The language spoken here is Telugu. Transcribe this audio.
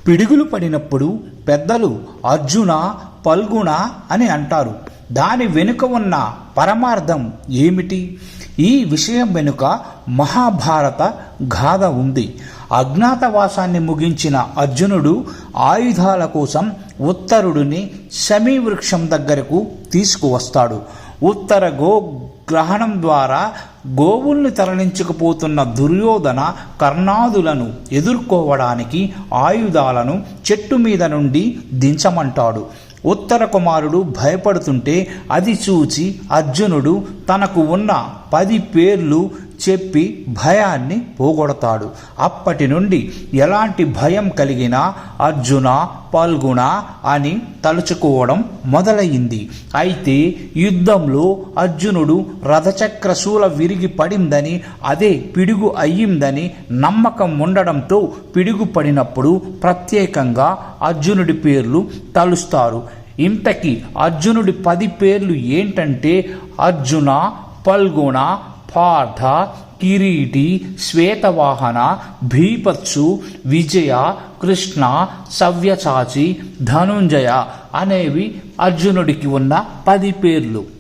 పిడుగులు పడినప్పుడు పెద్దలు అర్జున, పల్గుణ అని అంటారు. దాని వెనుక ఉన్న పరమార్థం ఏమిటి? ఈ విషయం వెనుక మహాభారత గాథ ఉంది. అజ్ఞాతవాసాన్ని ముగించిన అర్జునుడు ఆయుధాల కోసం ఉత్తరుడిని శమీవృక్షం దగ్గరకు తీసుకువస్తాడు. ఉత్తర గ్రహణం ద్వారా గోవుల్ని తరలించుకుపోతున్న దుర్యోధన, కర్ణాదులను ఎదుర్కోవడానికి ఆయుధాలను చెట్టు మీద నుండి దించమంటాడు. ఉత్తర కుమారుడు భయపడుతుంటే అది చూచి అర్జునుడు తనకు ఉన్న 10 పేర్లు చెప్పి భయాన్ని పోగొడతాడు. అప్పటి నుండి ఎలాంటి భయం కలిగినా అర్జున, పల్గుణ అని తలుచుకోవడం మొదలయ్యింది. అయితే యుద్ధంలో అర్జునుడు రథచక్ర శూల విరిగి పడిందని, అదే పిడుగు అయ్యిందని నమ్మకం ఉండడంతో పిడుగు పడినప్పుడు ప్రత్యేకంగా అర్జునుడి పేర్లు తలుస్తారు. ఇంతకీ అర్జునుడి 10 పేర్లు ఏంటంటే అర్జున, పల్గుణ, పార్థ, కిరీటి, శ్వేతవాహన, భీపత్సు, విజయ, కృష్ణ, సవ్యసాచి, ధనుంజయ అనేవి అర్జునుడికి ఉన్న 10 పేర్లు.